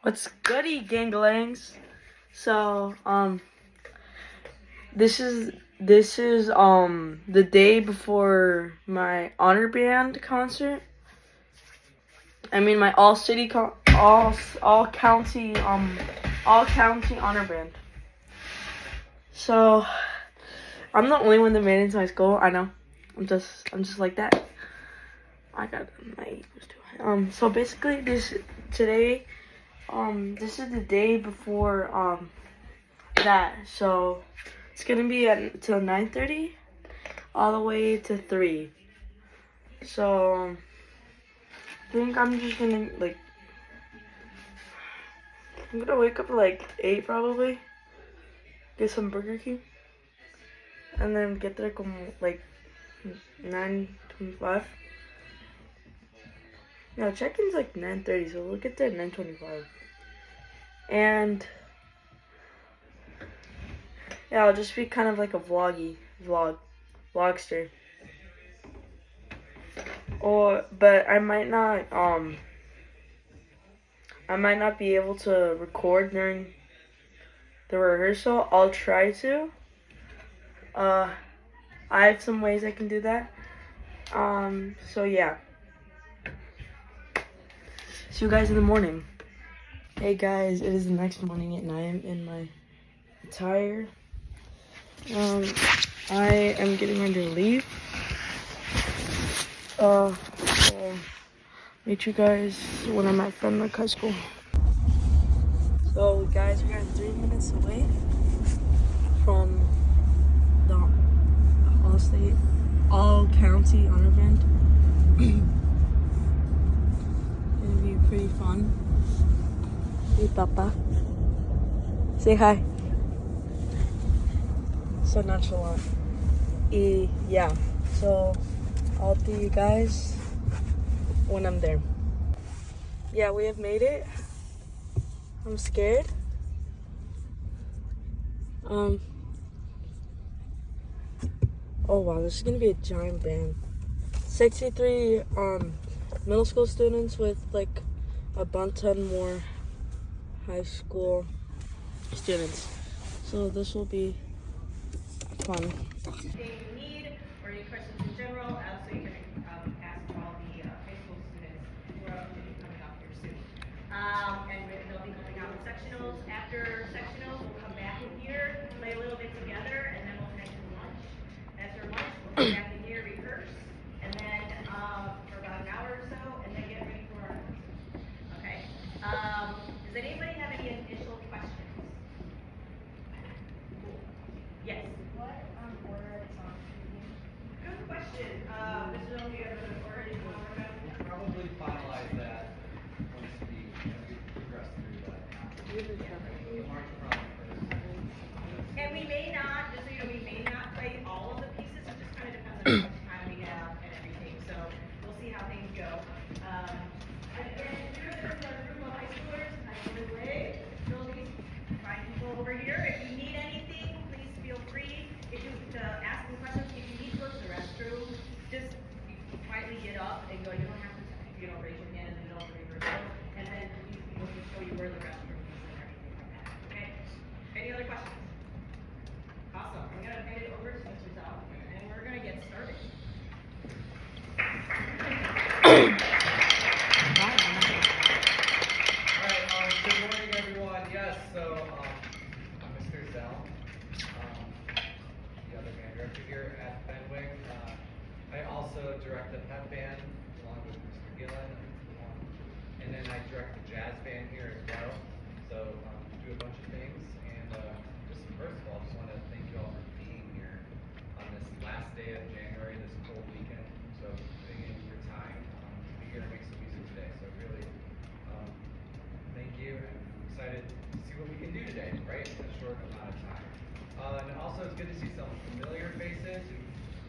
What's goody, ganglangs? So, this is the day before my honor band concert. I mean my all county honor band. So, I'm the only one that made it into my school. I know. I'm just like that. I got my egos too high. So basically this is the day before that. So it's gonna be till 9:30 all the way to 3. So I think I'm just gonna I'm gonna wake up at 8 probably, get some Burger King, and then get there como 9:25. No, check-in's 9:30, so we'll get there at 9:25. And yeah, I'll just be kind of like a vlogster. But I might not be able to record during the rehearsal. I'll try to. I have some ways I can do that. So yeah. See you guys in the morning. Hey guys, it is the next morning and I am in my attire. I am getting ready to leave. So meet you guys when I'm at Fenwick High School. So guys, we are 3 minutes away from the all-state, all-county honor band. It'll be pretty fun. Hey, Papa. Say hi. So nonchalant. Yeah. So I'll see you guys when I'm there. Yeah, we have made it. I'm scared. Oh wow, this is gonna be a giant band. 63 middle school students with a bunch more high school students. So this will be fun. Anything you need or any questions in general, so you can ask all the high school students who are going to be coming up here soon. And they'll be coming out with sectionals. After sectionals, we'll come back in here, play a little bit together, and then we'll head to lunch. After lunch, we'll come back in here, rehearse, and then for about an hour or so, and then get ready for our rehearsal. Okay? Does anybody have any initial questions? Yes. What order is on TV? Good question. Mr. Oldham, do you have an order you want to work on? Probably finalize that once we progress through that. The March probably first. And we may not, just so you know, we may not play all of the pieces. It just kind of depends on how much time we have and everything. So we'll see how things go. And again, here's a group of high schoolers. High school way. There'll be fine people over here. If you need anything, please feel free. If you ask them questions, if you need to go to the restroom, just quietly get up and go. You don't have to, raise your hand in the middle of the rehearsal. And then we'll just show you where the restroom is and everything like that. Okay? Any other questions? Awesome. I'm going to hand it over to Mr. Zhao, and we're going to get started. Alright, good morning everyone. Yes, so I'm Mr. Zell, the other band director here at Fenwick. I also direct the pep band along with Mr. Gillen. And then I direct the jazz band here as well. So do a bunch of things. And just first of all, I just want to thank you all for being here on this last day of January, this cold weekend. So putting in your time to be here and make some music today. So really thank you, and I'm excited to see what we can do today, right, in a short amount of time. And also it's good to see some familiar faces,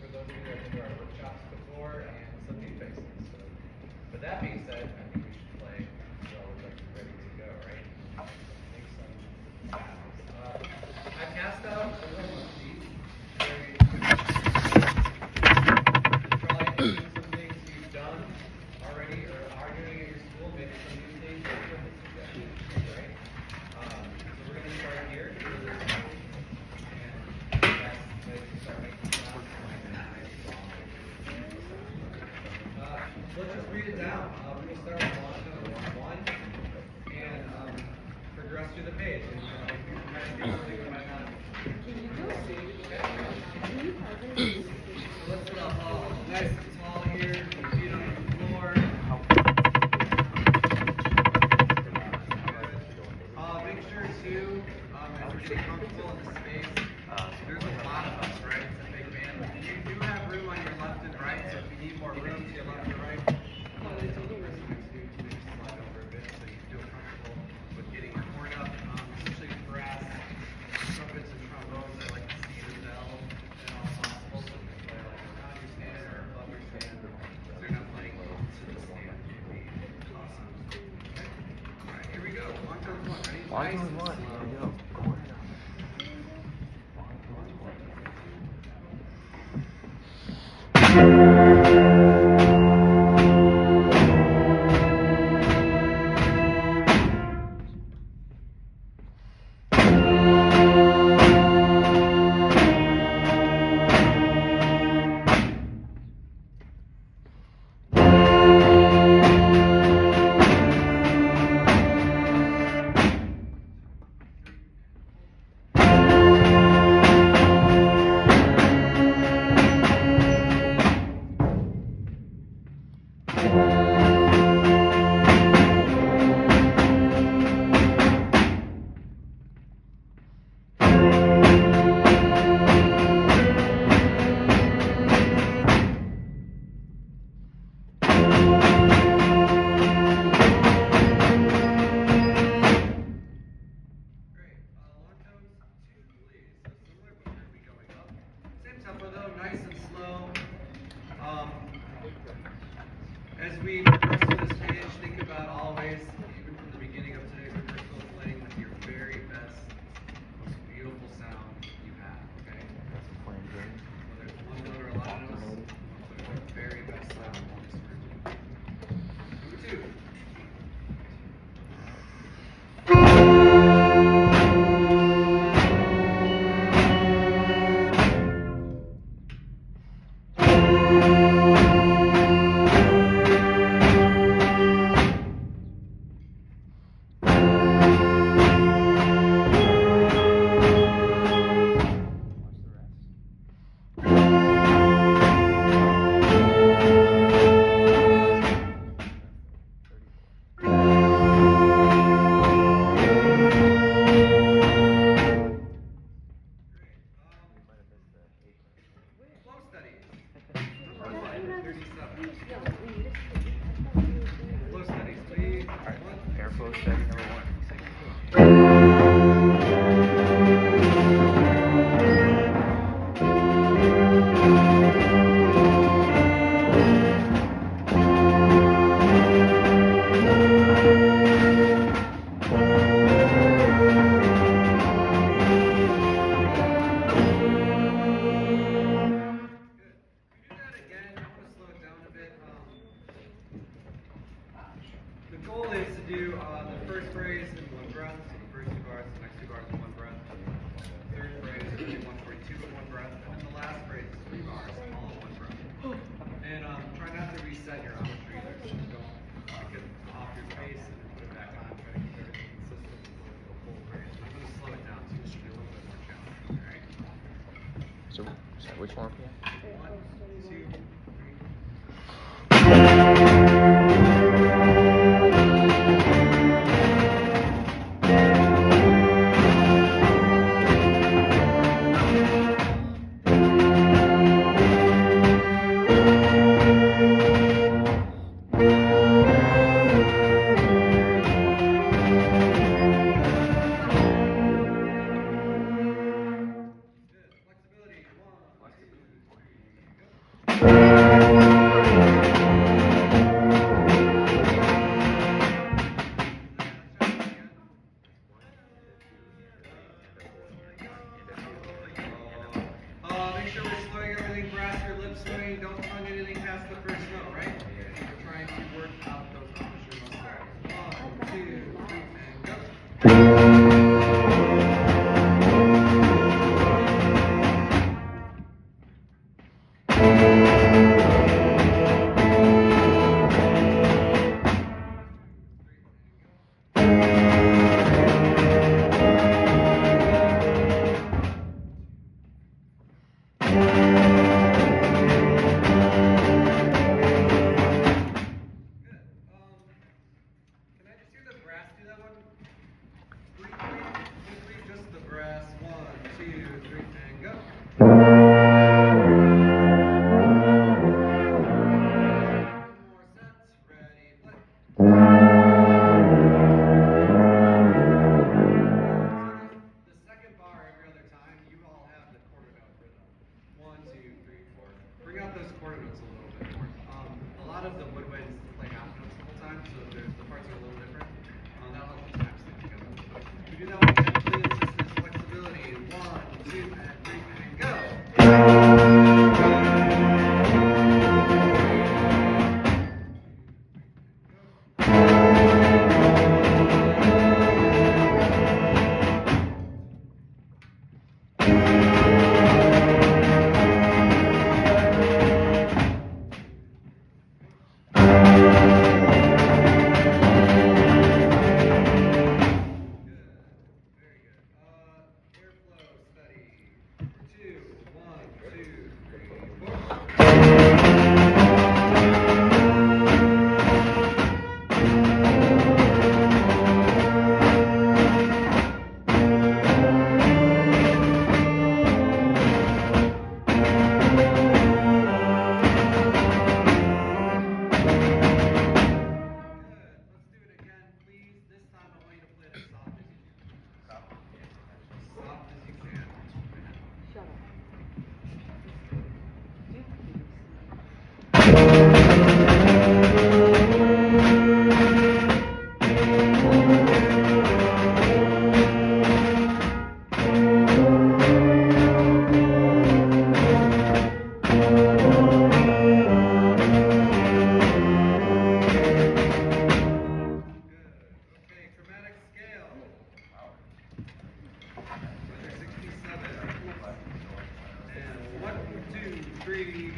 for those of you that have been to our workshops before, and some new faces. So, with that being said, I think we should play, so we're ready to go, right? Make some sounds. I passed out a little sheet. Probably doing some things you've done already or are doing at your school, maybe some new things that you're doing. to the page. And, you can kind of see something that might not see. So let's put up nice and tall here, feet on the floor. Make sure too, as we're getting comfortable in the space, there's a lot of us, right? It's a big band. You do have room on your left and right, so if you need more room to your left and right, tell the person next to you to maybe slide over a bit so you feel comfortable with getting your horn up. Especially brass, trumpets, and trombones, I like to see the bell and all possible. So you can play like around your stand or above your stand. So you're not playing close to the stand. Awesome. Okay. All right, here we go. Long term one. Ready? Nice and slow. Nice and slow. As we progress through this page, think about always, even from the beginning of today's rehearsal, playing with your very best, most beautiful sound you have, okay? Whether it's one note or a lot of notes, put your very best sound on this instrument. Number two. Airflow study number 1. So which one? 1, 2, 1.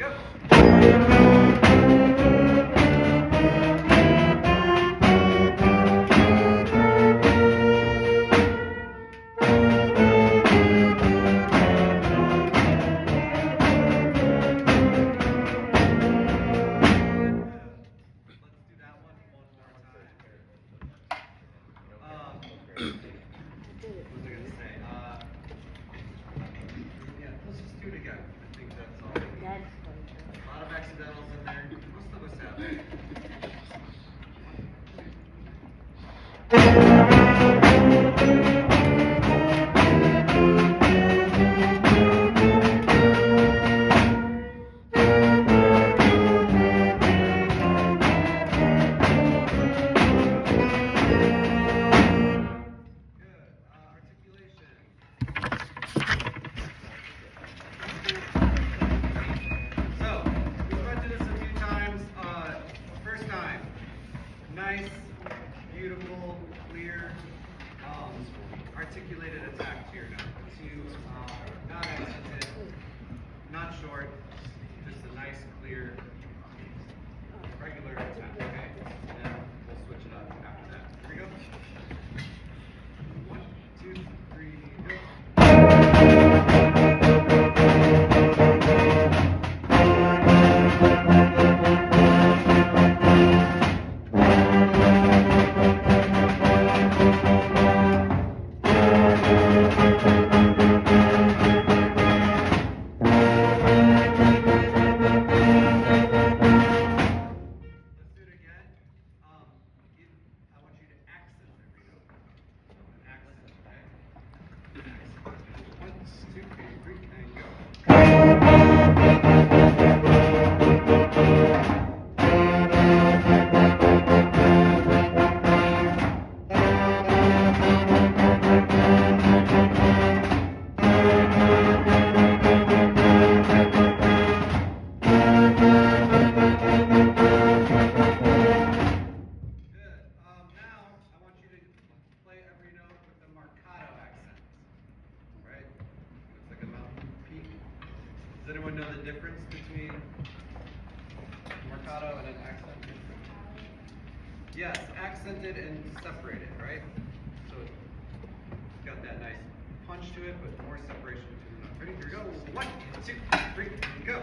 go. Let's do that one more time. What was I gonna say? Yeah, let's just do it again. I think that's all. A lot of accidentals in there. Most of us have it. Good. Articulation. So, we've went through this a few times. First time, nice, beautiful, clear, articulated attack to your note. Not accented, not short, just a nice, clear, regular attack. Okay, and then we'll switch it up after that. Here we go. 1, 2, 3, go. Let's do it again. I want you to accent every note. Accent, okay? 1, 2, 3, and go. Good. Now I want you to play every note with a marcato accent. Right? Looks like a mountain peak. Does anyone know the difference between marcato and an accent? Yes, accented and separated, right? So it's got that nice punch to it, but more separation between the notes. Ready? Here we go. 1, 2, 3, and go.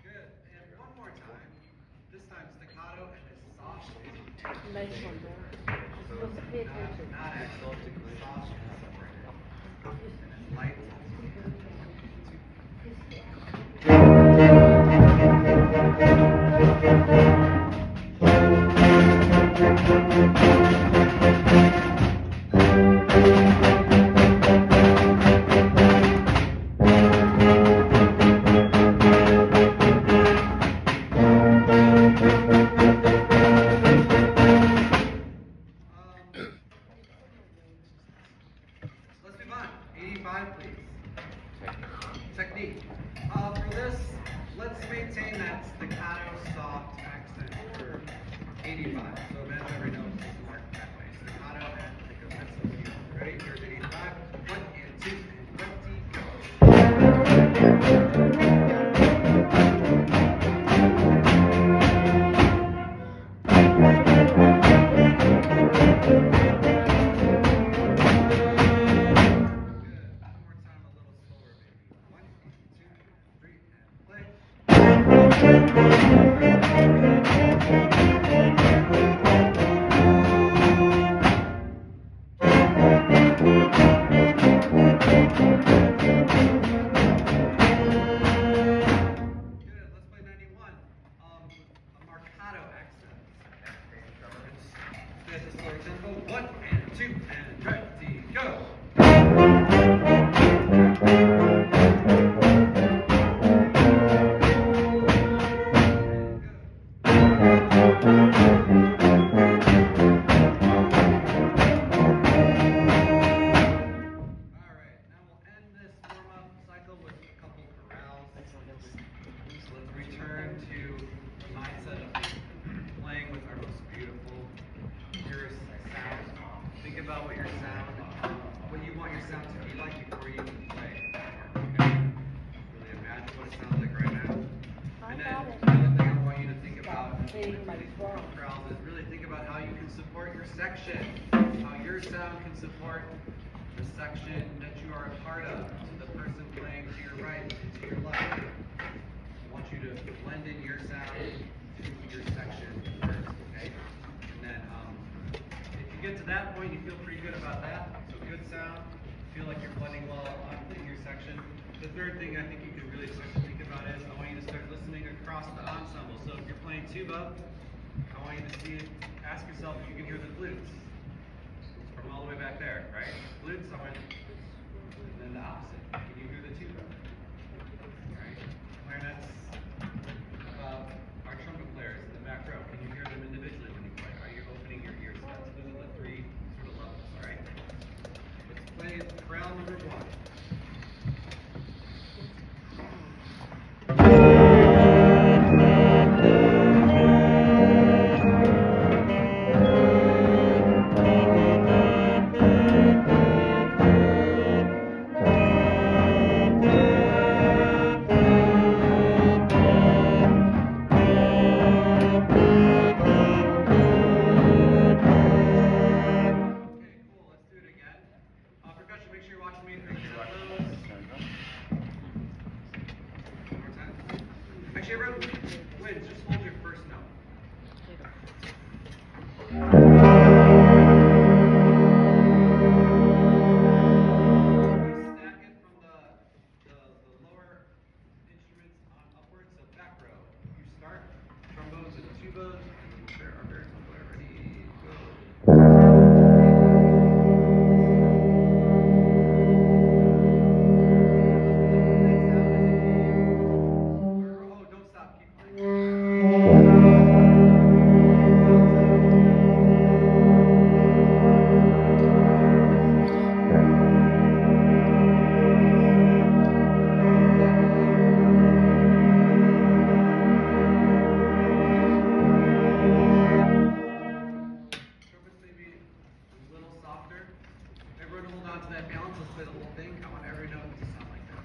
Good. And one more time. This time staccato and as softly. Nice one, bro. So it's not exalted, but soft and separated. And then light. Let's move on. 85, please. Technique. For this, let's maintain that staccato, soft accent for 85. So imagine every note is marked that way. Staccato and think of that so cute. Ready? Here's 85. 1 and 2 and 20, go. Good. One more time, a little slower, maybe. 1, 2, 3, and play. Good. Let's play 91. A marcato accent. Let's do a slower tempo. 1 and 2 and ready, go. Good. corrals is really think about how you can support your section, how your sound can support the section that you are a part of. So the person playing to your right and to your left. I want you to blend in your sound to your section first, okay? And then if you get to that point, you feel pretty good about that. So good sound, feel like you're blending well in your section. The third thing I think you can really start to think about is I want you to start listening across the ensemble. So if you're playing tuba, I want you to ask yourself if you can hear the flutes from all the way back there, right? Flutes, and then the opposite. Can you hear the tuba? Right? Clarinets, our trumpet players in the back row, can you hear them individually when you play? Are you opening your ears? Those are the three sort of levels, all right? Let's play chorale number 1. Actually, everyone, Liz, just hold your first note. Stack it from the lower instruments on upwards, so back row. You start trombones and tubas, and there are very ready, go. Oh, don't stop, keep playing. Trumpets maybe a little softer. Everyone hold on to that balance. Let's play the whole thing. I want every note to sound like that.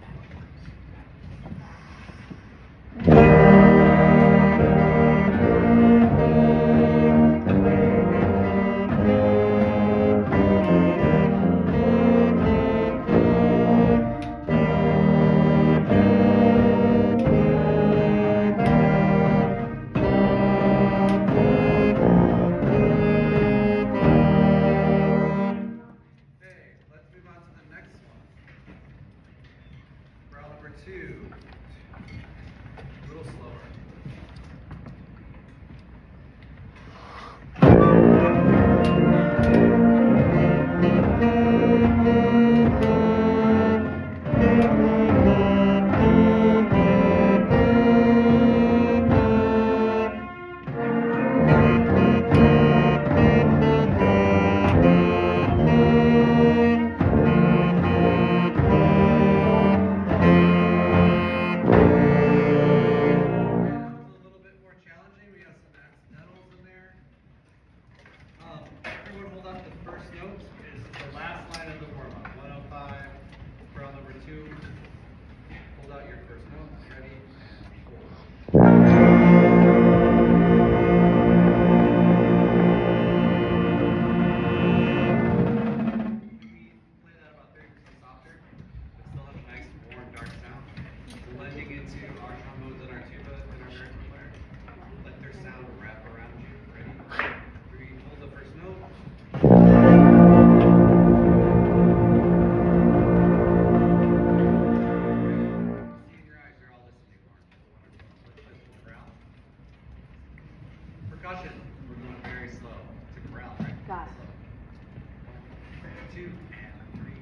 Okay, let's move on to the next one. Chorale number 2. A little slower. That was a little bit more challenging. We got some accidentals in there. Everyone hold on to the first note. Is the last line of the warm-up. 105, chorale number 2. Hold out your first note. Ready? And hold. We play that about 30% softer, but still have a nice, warm, dark sound. Blending into our trombones and our tuba and our American player. Let their sound wrap around you. Ready? 3, hold the first note. See in your eyes, you're all listening, Lauren. Let's play the chorale. Percussion. We're going very slow. It's a chorale, right? Got it. Slow. 1, 2, and 3.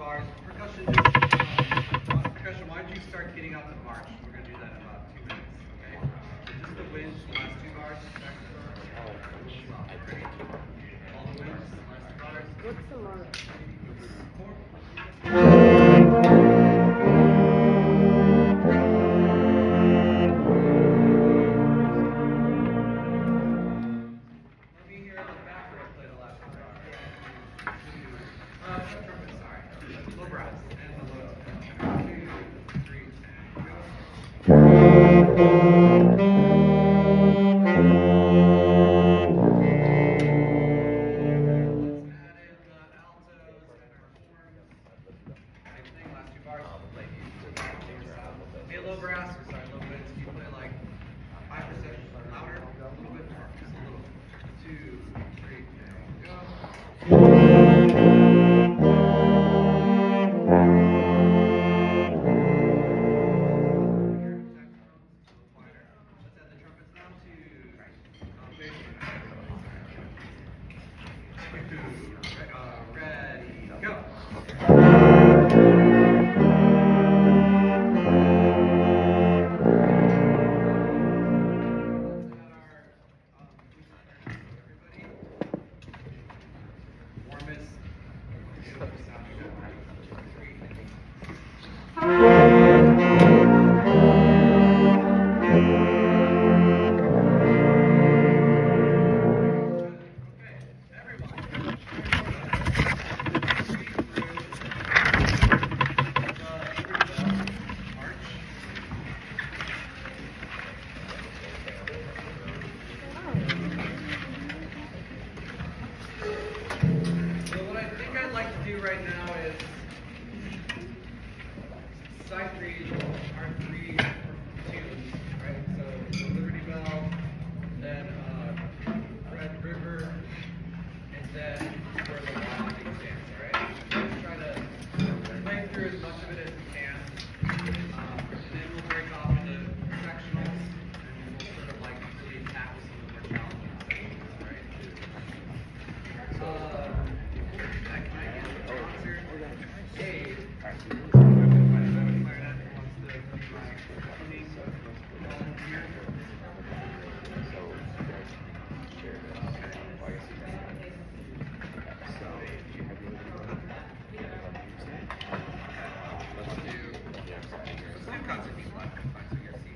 bars. Percussion, why don't you start getting out the march? We're going to do that in about 2 minutes, okay? So just the winds, the last 2 bars. Ready? All the winds, last 2 bars. What's the march? 4. Let me hear the back row play the last 2 bars. Trumpet, sorry. Low brass and the low. 2, 3, let's add in the altos and our horns. Same thing, last 2 bars. Hey, low brass, or sorry, low winds, can you play like 5% louder? A little bit more, just a little. 2, 3, there we go. Let's add the trumpets now to ready, go. Let's add our everybody. Warmest sound you Okay, everyone. So what I think I'd like to do right now is side read our 3 tunes, right? So the Liberty Bell, then Red River, and then for the Wild Dance, right? Let's try to play through as much of it as we can, and then we'll break off into sectionals, and we'll sort of like really tackle some of the more challenging sections, right? Can I get the concert? Aid. Clarinet wants to be my tuning volunteer. Let's do concert piece live. Fine, so you guys see.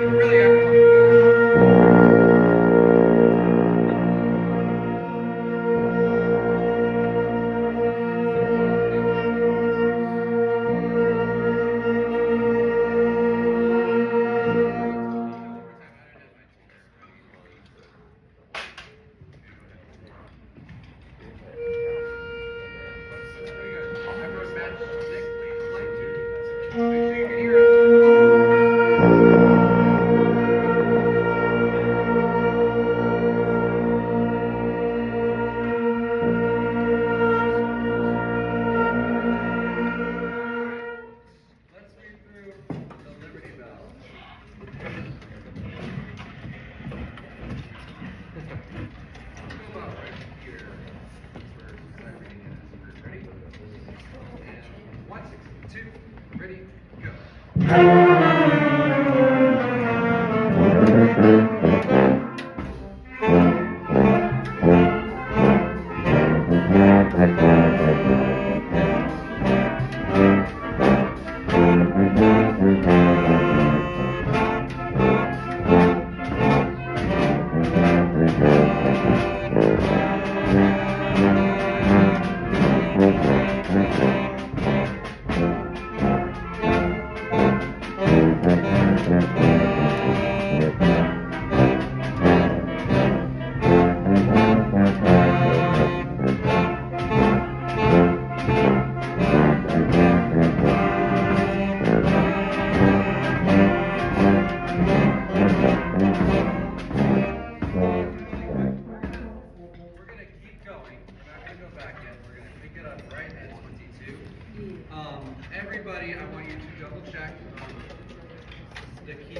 Really, everyone. Everyone match Nick, please. Make sure you can hear us. Let's read through the Liberty Bell. We'll go about right here. For sight reading it. Ready? And 1, 2, ready, go. Everybody, I want you to double check the key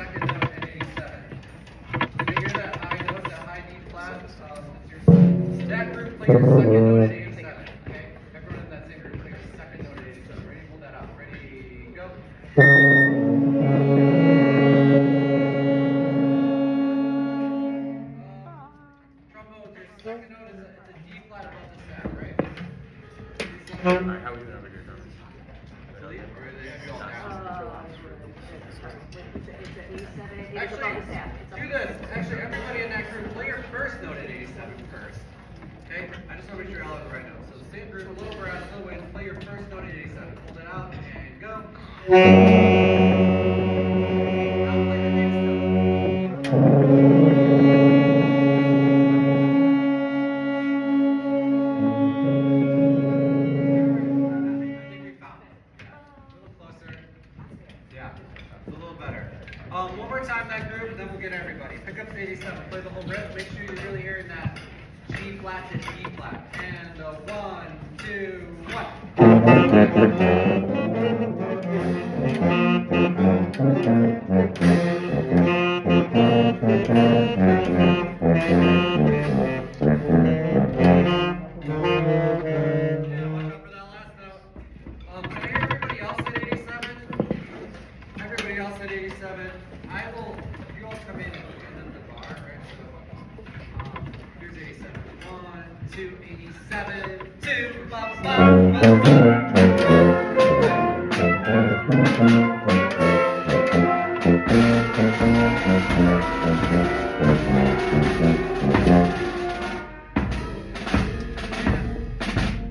your second note at 87. Okay? Everyone in that same group, play your second note at 87. Ready? Hold that out. Ready? Go. Trombones, your second note is it's a D flat above the staff, right? Alright, how are we doing over here, drums? Delete, or are they gonna be all down? It's Actually, above the staff. It's do this. Actually, everybody in that group, play your first note at 87 first. Okay? I just want to make sure y'all have the right note. So the same group, little brass, little wind, play your first note at 87. Hold it out and go. Now play the next note. I think we found it. A little closer. Yeah, that's a little better. One more time that group, then we'll get everybody. Pick up 87, play the whole riff. Make sure you're really hearing that G flat to D flat. And 1, 2, 1. Yeah, watch out for that last note. Can I hear everybody else at 87? Everybody else at 87. I will, you all come in and then the bar, right? So, here's 87. 1, 2, 87, 2, ba,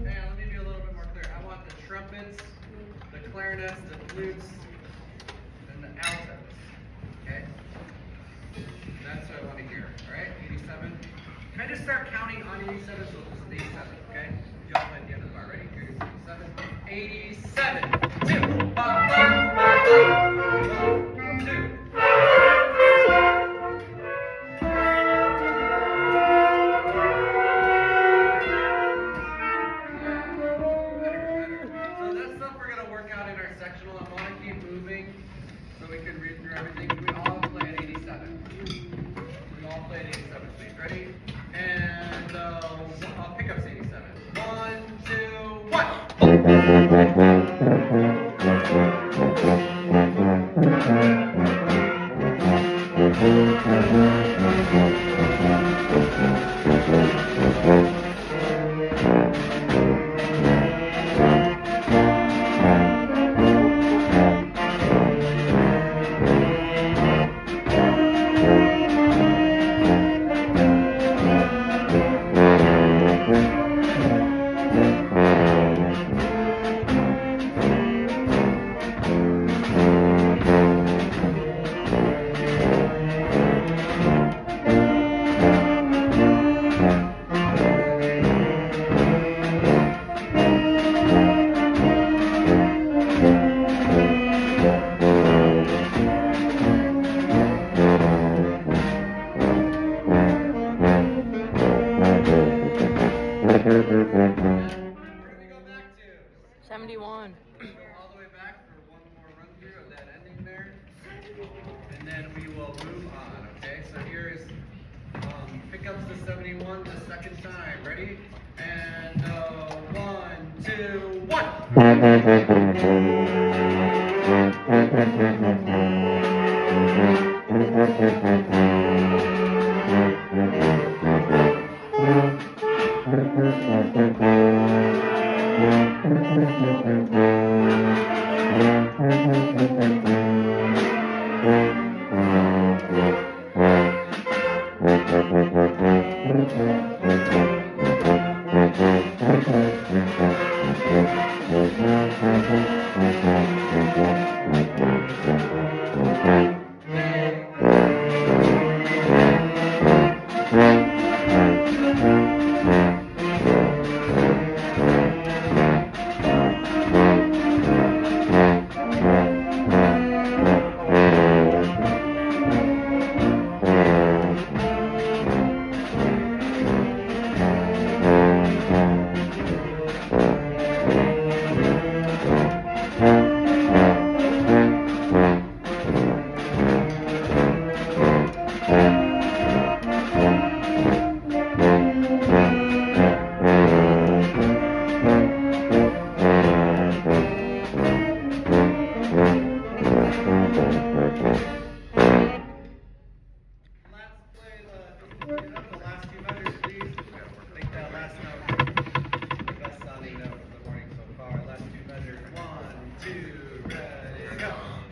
Hey, let me be a little bit more clear. I want the trumpets, the clarinets, the flutes, and the altos. Okay? That's what I want to hear. Alright? 87. Can I just start counting on 87? So it's 87, okay? Y'all play at the end of the bar. Ready? Here's 87. 87. 2. Ba, ba, ba, ba. 2. So that's stuff we're gonna work out in our sectional. I want to keep moving so we can read through everything. We all play at 87. We all play at 87, please. Ready? And I'll pick up 87. 1, 71. Go all the way back for one more run through of that ending there. And then we will move on, okay? So here's pickups to 71 the second time. Ready? And 1, 2, 1.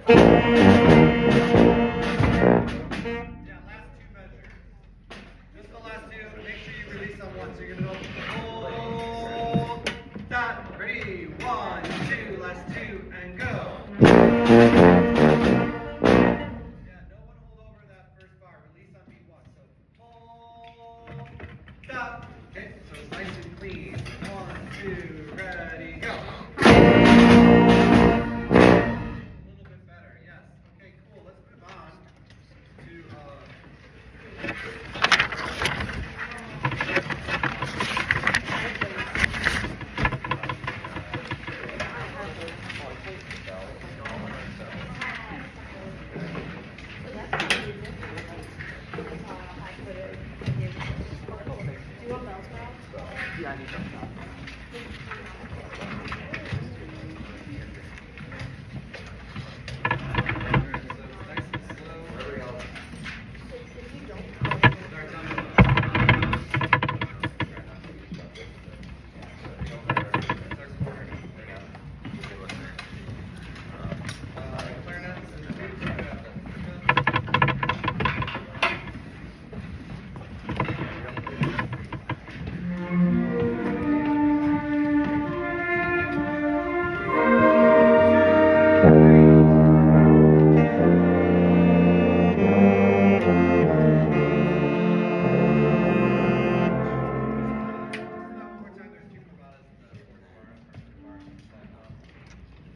Yeah, last two measures. Just the last two. Make sure you release on one. So you're gonna go hold, stop. Ready? 1, 2, last two, and go. Yeah, no one hold over that first bar. Release on beat one. So hold, stop. Okay, so it's nice and clean. 1, 2, ready, go. A little bit better, yes. Okay, cool. Let's move on to Yeah, I need some.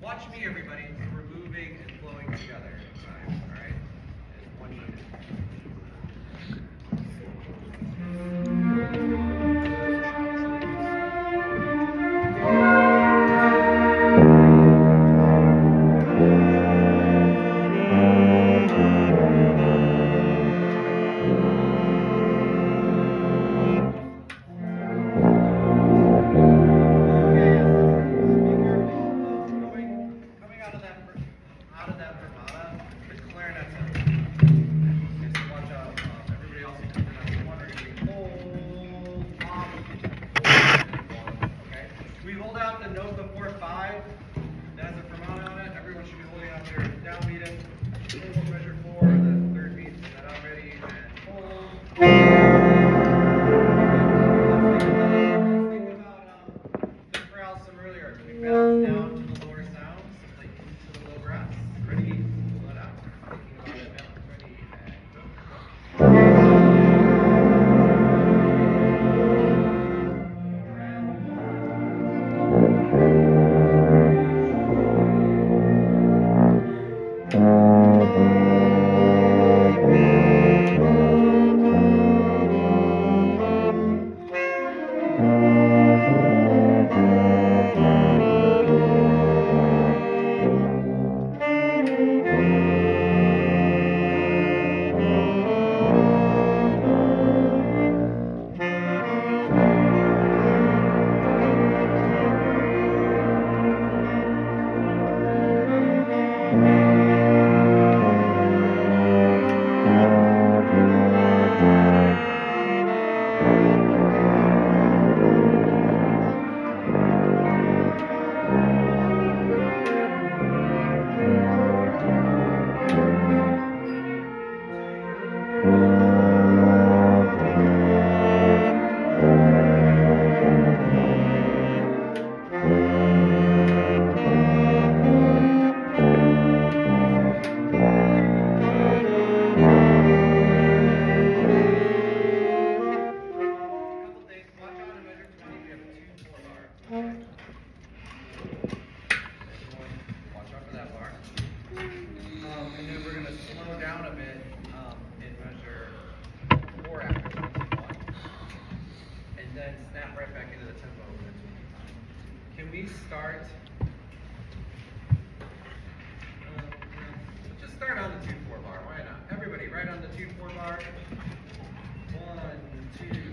watch me, everybody. We're moving and flowing together. All right? It's 1 minute. Coming out of that fermata, the clarinet's in. Okay, so watch out. Everybody else, that's one. We're gonna be hold, off, okay? We hold out the note before 5. That has a fermata on it. Everyone should be holding out their downbeat it. Hold measure 4, the third beat. Is that out ready? And hold. Let's think about the chorales from earlier. Can we bounce down to the lower sounds, like to the low brass? Ready? Pull it out. Thinking about it. Ready? And go. we start, just start on the 2/4 bar, why not? Everybody, right on the 2/4 bar. 1, 2, 2,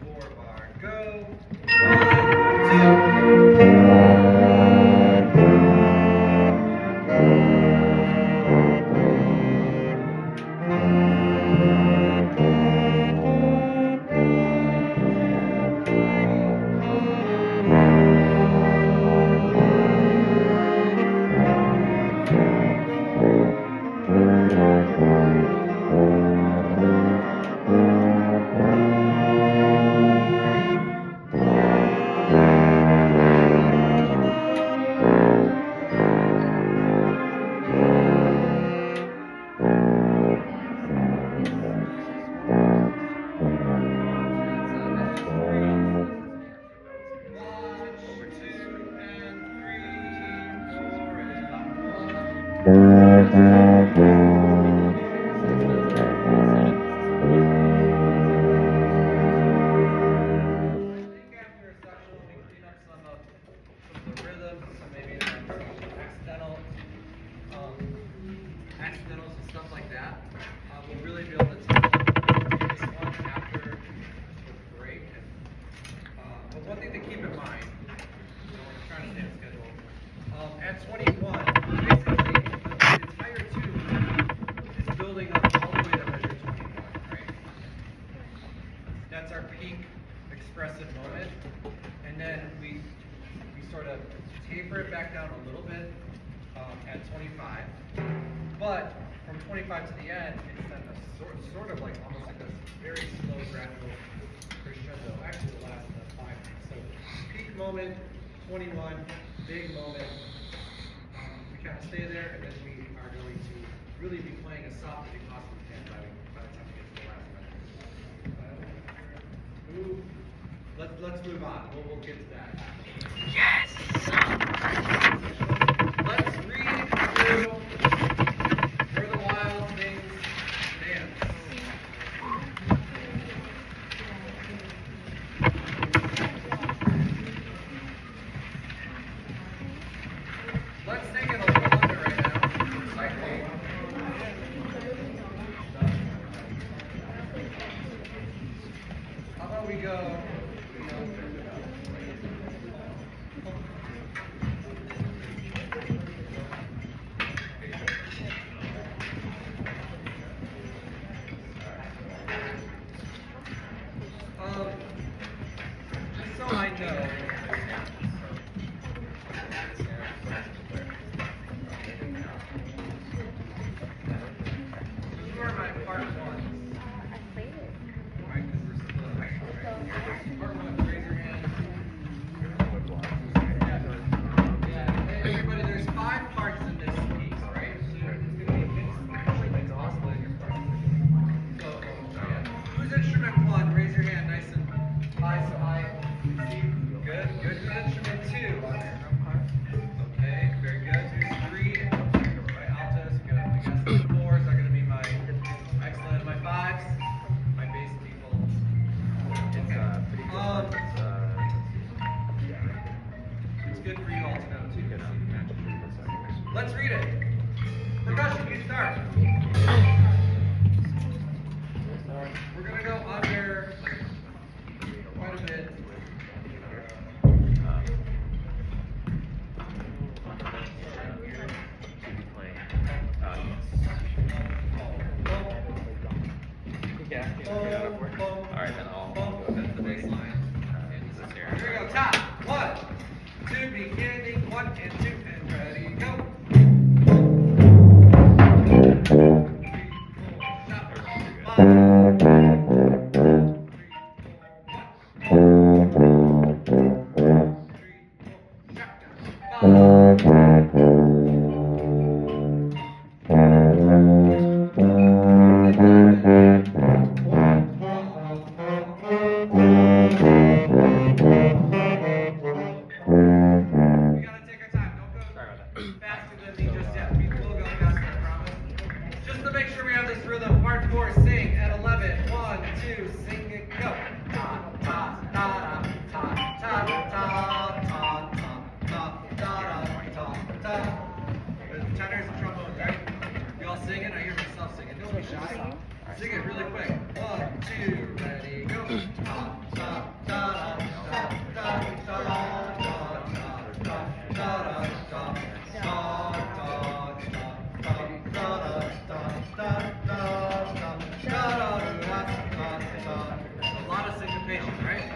4 bar, go. 1, 2. that, we'll really be able to tackle this one after the break. But one thing to keep in mind, we're trying to stay on schedule. At 21, basically the entire tube is building up all the way to measure 21, right? That's our peak expressive moment, and then we sort of taper it back down a little bit at 25, but from 25 to the end, it's then a sort of like almost like a very slow, gradual crescendo. Actually, the last 5 minutes. So peak moment, 21, big moment. We kind of stay there, and then we are going to really be playing as soft as we possibly can by the time we get to the last minute. Let's move on. We'll get to that. Yes. Let's read through Where the Wild Things Dance. Let's sing it a little under right now. Cycling. How about we go? Just so I know. Who are my part ones? Alright, because we're split. Part one, raise your hand. Yeah, hey, everybody, there's 5 parts in this piece, right? So it's going to be a mix. It's also in your parts. So, yeah. Who's instrument 1? Raise your hand nice and high, so high. See? Good. Who's instrument 2? Okay, very good. Who's 3? My altos, good. I guess the 4s are going to be my excellent. My 5s, my bass people. It's pretty good. It's good for you all to know too. You know, matches with the second. Let's read it. Percussion, you start. We're going to go under quite a bit. Should be playing. Alright, then I'll go to the bass line. This Here we area. go. Top. 1, 2, beginning. 1 and 2, and ready, go. 3, 4, We gotta take our time. Don't go faster than me just yet. We will go faster, I promise. Just to make sure we have this rhythm. Part 4, sing at 11. 1, 2, sing it, go. Ta ta ta ta ta ta ta ta ta ta ta ta. There's tenors and trombones, right? You all sing it. I hear myself singing. Don't be shy. Sing it really quick. 1, 2, ready, go. Ta ta ta ta ta ta ta. A lot of syncopation, right?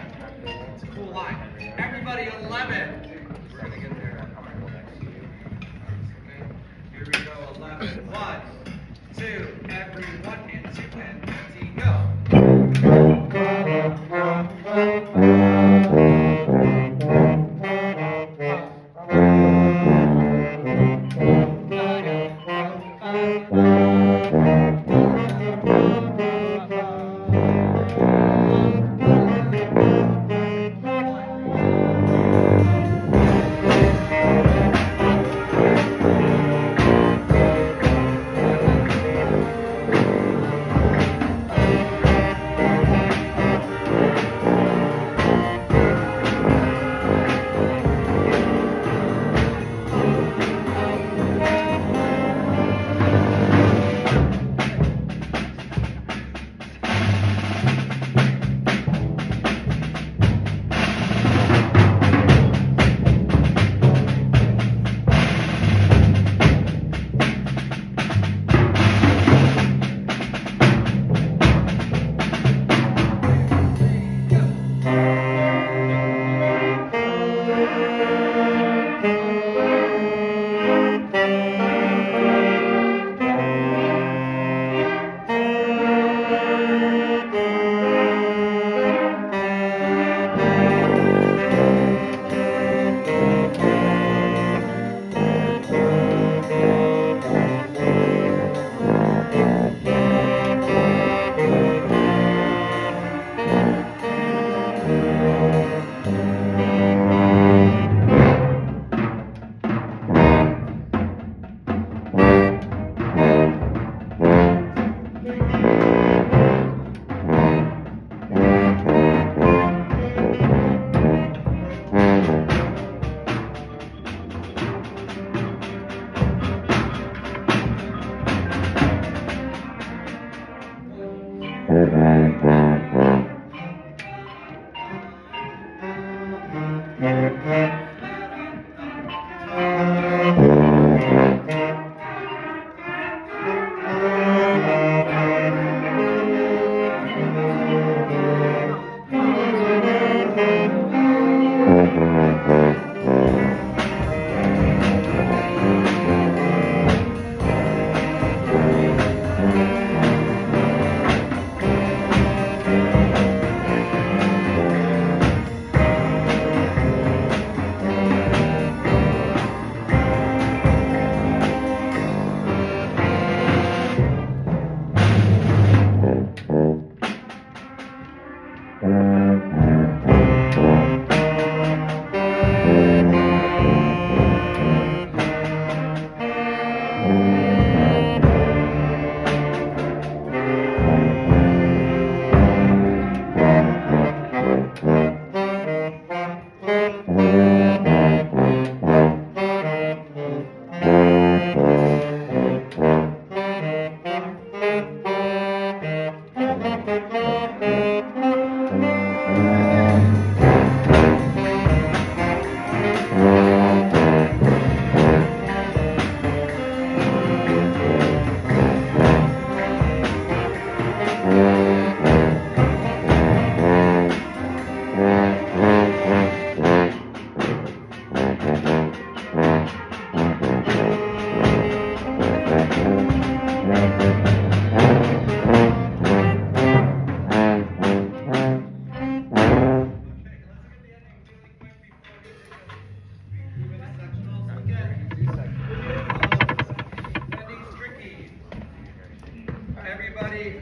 It's a cool line. Everybody, 11. We're gonna get there. Okay. Here we go. 11. 1, 2. Everyone, and 2, and ready, go. Ending's tricky. Everybody,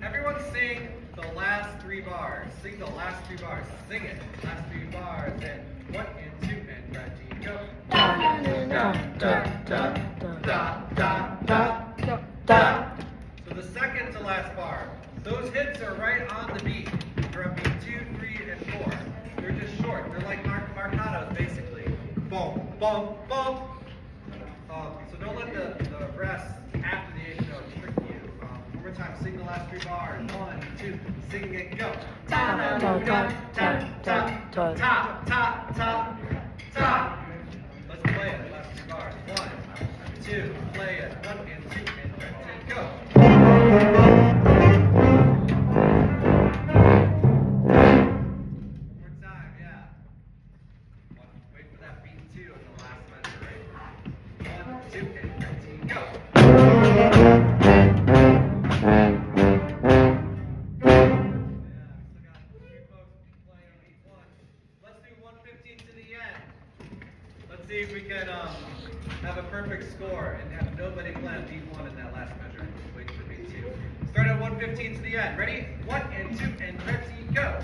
everyone sing the last 3 bars. Sing the last 3 bars. Sing it. Last 3 bars. And 1 and 2 and ready, go. Da da da da da da da da. So the second to last bar. Those hits are right on the beat. They're on beat 2, 3, and 4. They're just short. They're like marcatos, basically. Boom, boom, boom. So don't let the rest after the 8th note trick you. One more time, sing the last 3 bars. 1, 2, sing and go. Ta da da da ta ta ta ta ta ta. Let's play it. Last 3 bars. 1, 2, play it. 1 and 2 and ready, go. One more time, yeah. Wait for that beat 2 in the last measure, right? 1, 2, and ready, go. Yeah, we still got 3 folks playing on each one. Let's do 115 to the end. Let's see if we can have a perfect score and have nobody play on beat 1 in that last measure. Wait for beat 2. Start at 115 to the end. Ready? 1 and 2 and ready, go.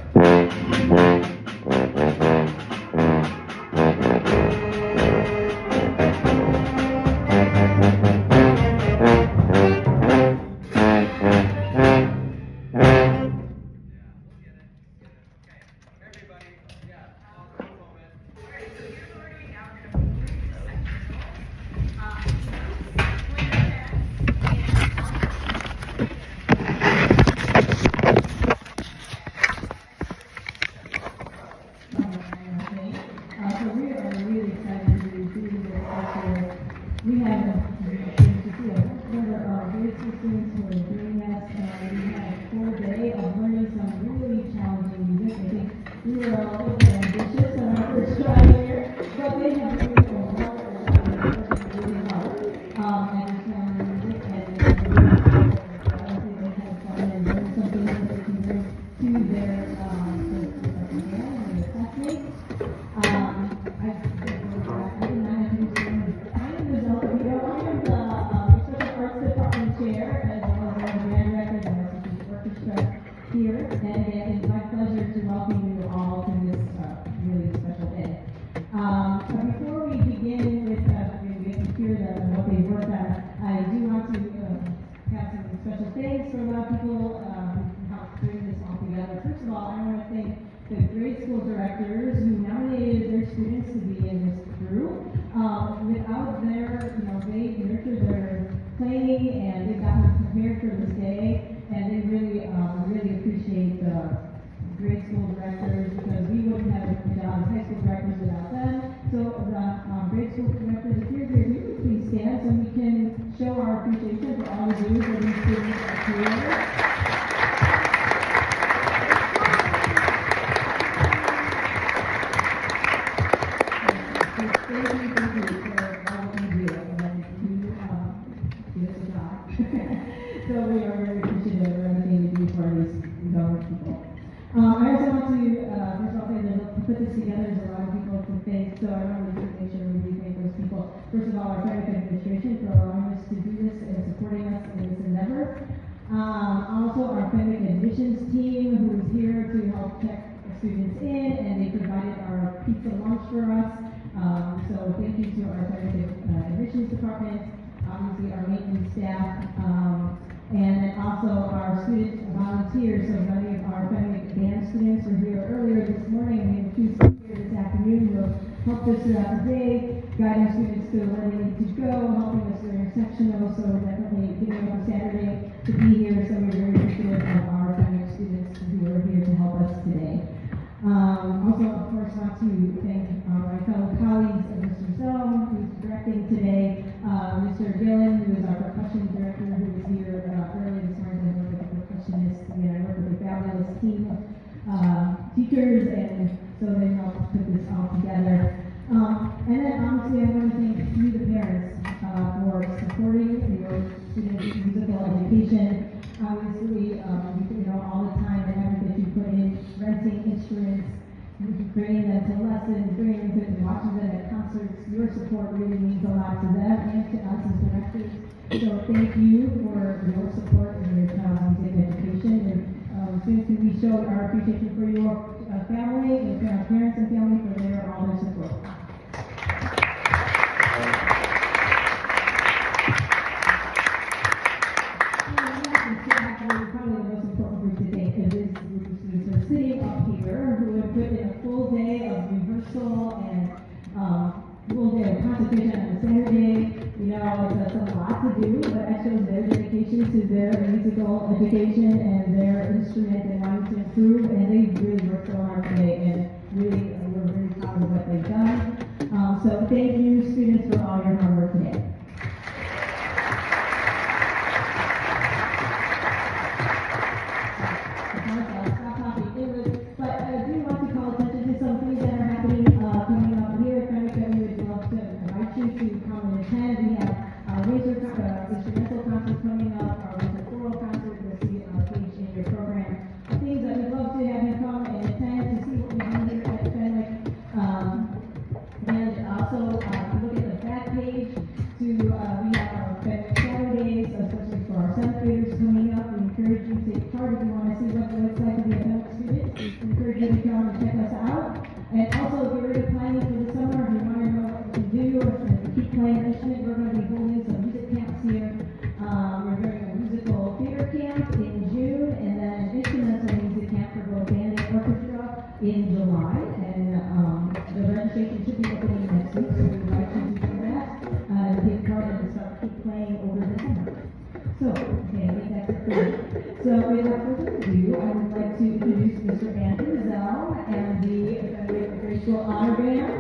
Everybody, yeah, one moment. Alright, so here's what we're doing now. We're gonna move through So we are really excited to be doing this also. We have a number of grade school students who are doing this, and we had a full day of learning some really challenging music. I think we were a little bit ambitious on our first try here, but they have really worked really hard. And some music and I think they had fun and learned something that they can bring to their classmates. I did not have to kind of result of I am the special arts department chair as well as the band director and the orchestra here. And again, it's my pleasure to welcome you all to this really special day. But before we begin with to hear what they worked on, I do want to have some special thanks for a lot of people who helped bring this all together. First of all, I want to thank the grade school directors who nominated their students to be in this crew. Without their, they nurtured their playing and they got them prepared for this day, and they really appreciate the grade school directors because we wouldn't have the high school directors without them. So the grade school directors, if you're here, you please stand so we can show our appreciation for all the dues that these students are creating. So we are very appreciative of everything you do for these young people. I also want to, first of all, say that to put this together, there's a lot of people to thank, so I want to make sure we thank those people. First of all, our academic administration for allowing us to do this and supporting us in this endeavor. Also, our academic admissions team who is here to help check students in, and they provided our pizza lunch for us. So thank you to our academic admissions department, obviously our maintenance staff, and then also our student volunteers. So many of our academic band students were here earlier this morning. We have 2 students here this afternoon who will help us throughout the day, guiding students to where they need to go, helping us during sectional. So definitely giving up a Saturday to be here. So we're very appreciative of our academic students who are here to help us today. Also, of course, want to thank my fellow colleagues, Mr. Zell, who's directing today, Mr. Gillen, who is our percussion director, who was here early this morning. I work with the percussionists, and I work with a fabulous team of teachers, and so they helped put this all together. And then, honestly, I want to thank renting instruments, bringing them to lessons, bringing them to watching them at concerts. Your support really means a lot to them and to us as directors. So thank you for your support in your child's music education. And students, we show our appreciation for your family and for our parents and family for all their support. Probably the most important group today is this group of students who are sitting up here who have put in a full day of rehearsal and full day of concentration on a Saturday. You know, it's a lot to do, but that shows their dedication to their musical education and their instrument and wanting to improve, and they really worked so hard today, and really, we're very proud of what they've done. So thank you, students, for all your hard work today. But I do want to call attention to some things that are happening coming up here at Fenwick that we would love to invite you to come and attend. We have instrumental concert coming up, a choral concert you'll see on the page in your program. Things that we'd love to have you come and attend to see what we do here at Fenwick. And also, look at the back page to we have our Fenwick Saturdays, especially for our 7th graders coming up. We encourage you to take part if you want to see what it's like to be a Fenwick student. We encourage you to come and check us out. And also, if you're already planning for the summer, if you want to know what to do or to keep playing an instrument, we're going to be holding some music camps here. We're doing a musical theater camp in June, and then an instrumental music camp for both band and orchestra in July. And the registration should be opening next week, so we would like you to do that and take part and start keep playing over the summer. So, okay, I think that's it for me. So, without further ado, I would like to introduce Mr. Andrew Zell and the Grade School Honor Band.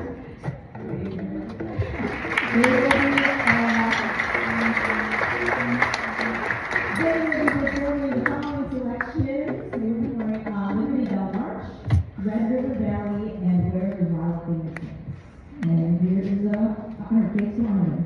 They will be performing the following selections. They will be performing Liberty Bell March, Red River Valley, and Where the Wild Things Dance. And here is the Grade School Honor Band.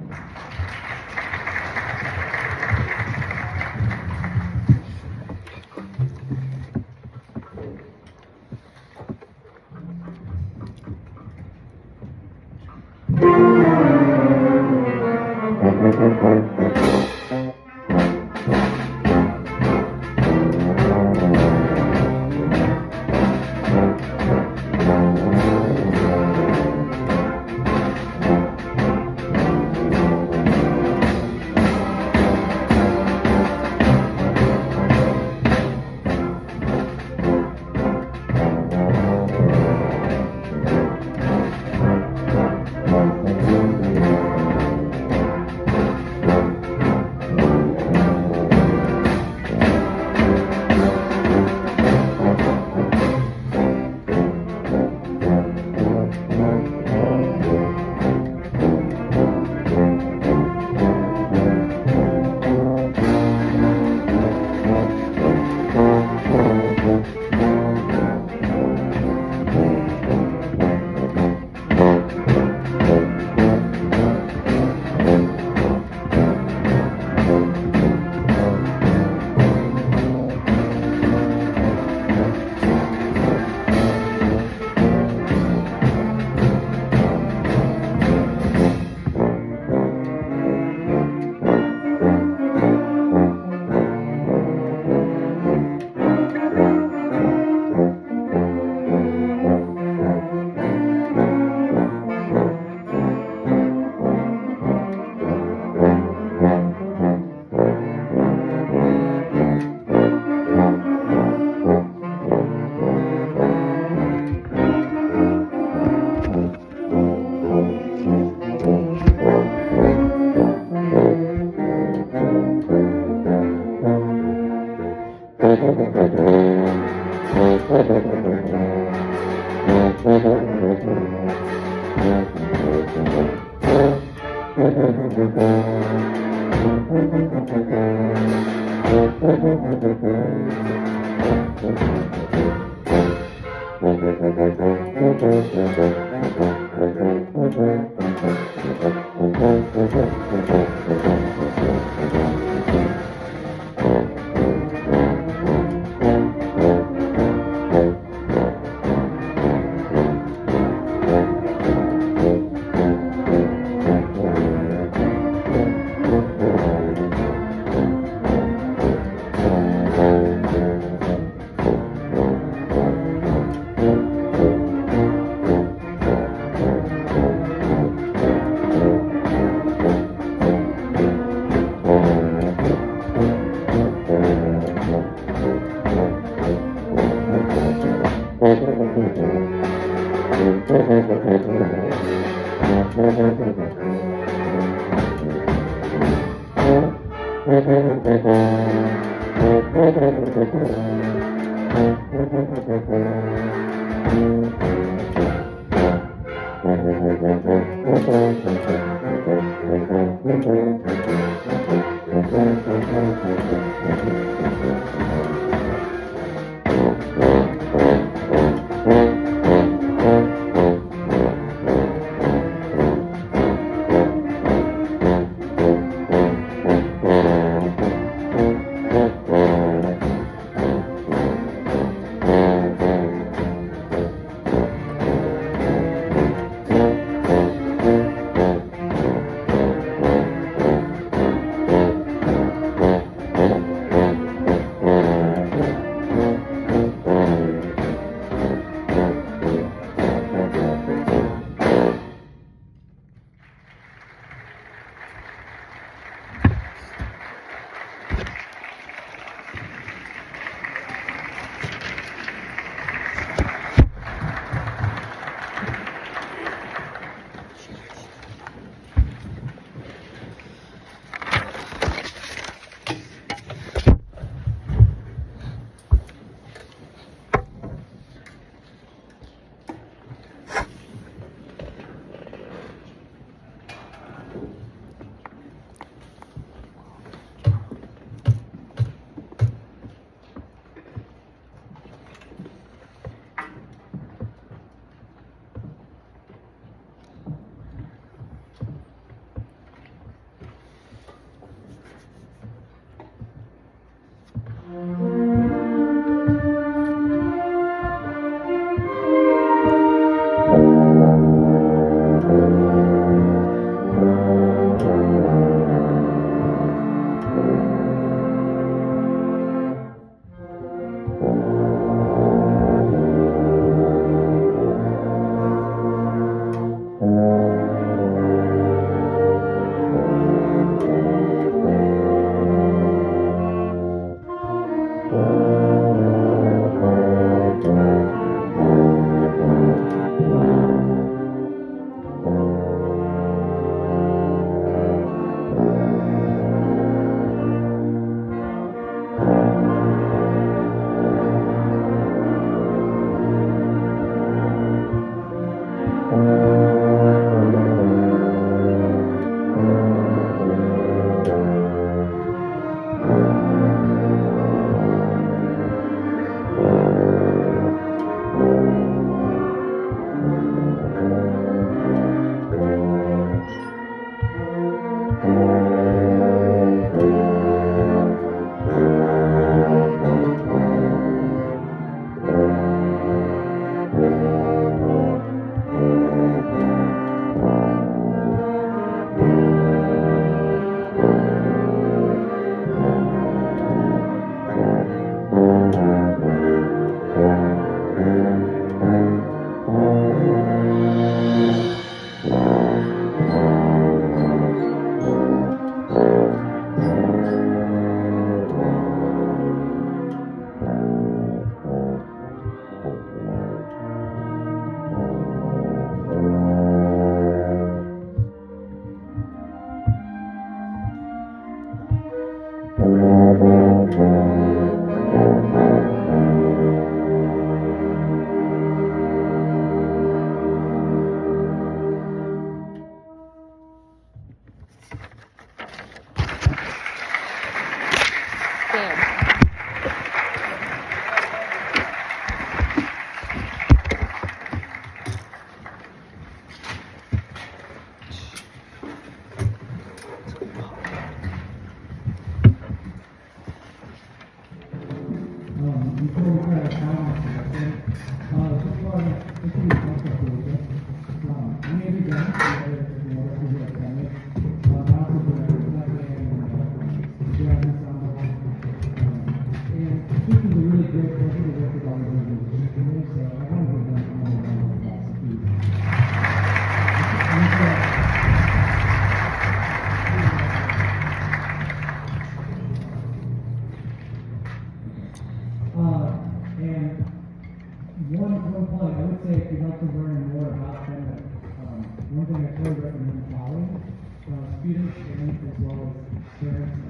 sharing as well as parents.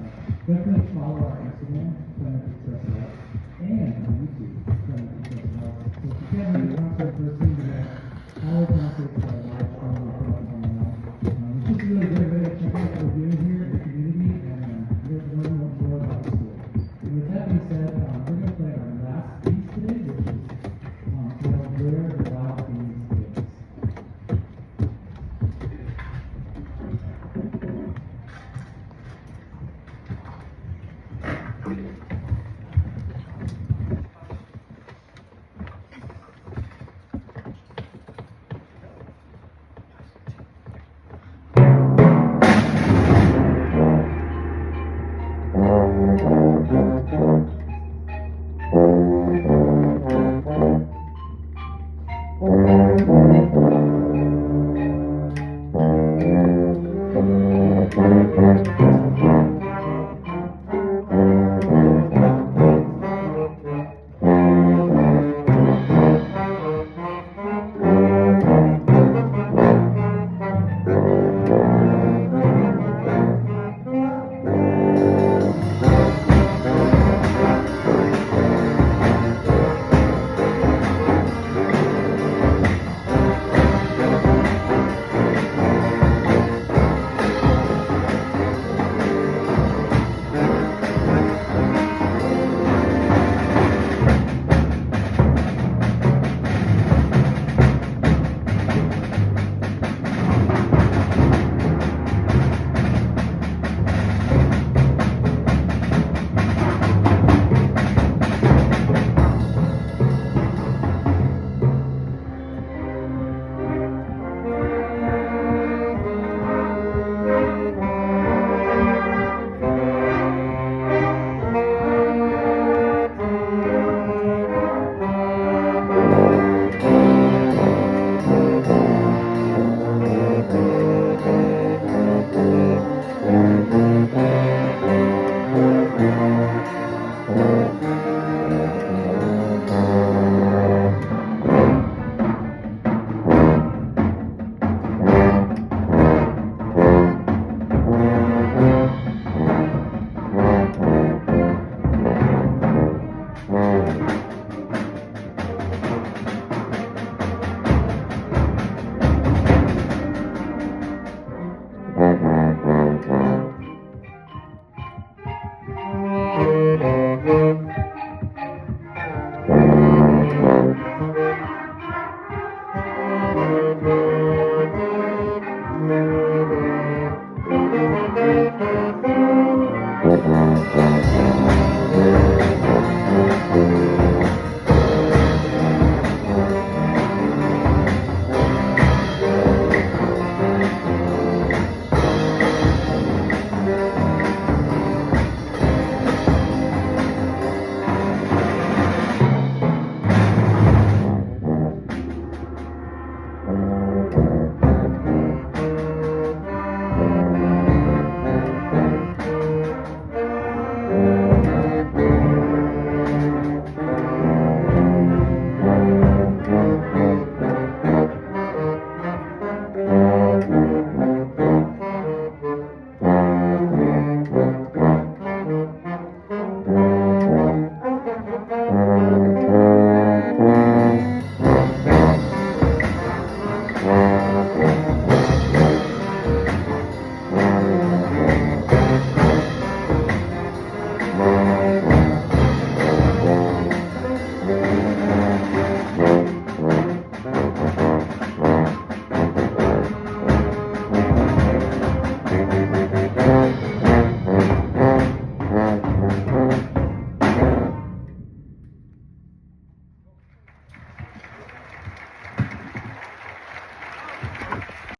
Definitely follow our Instagram, Clement Express Health, and our YouTube, Clement Express Health. So if you can't make a concert in person, we have all the concerts live streamed online. It's just a really great way to check out what we're doing here in the community and get to learn more about the school. And with that being said, we're going to play our last piece today, which is called Where the Wild Bees Is. Thank you.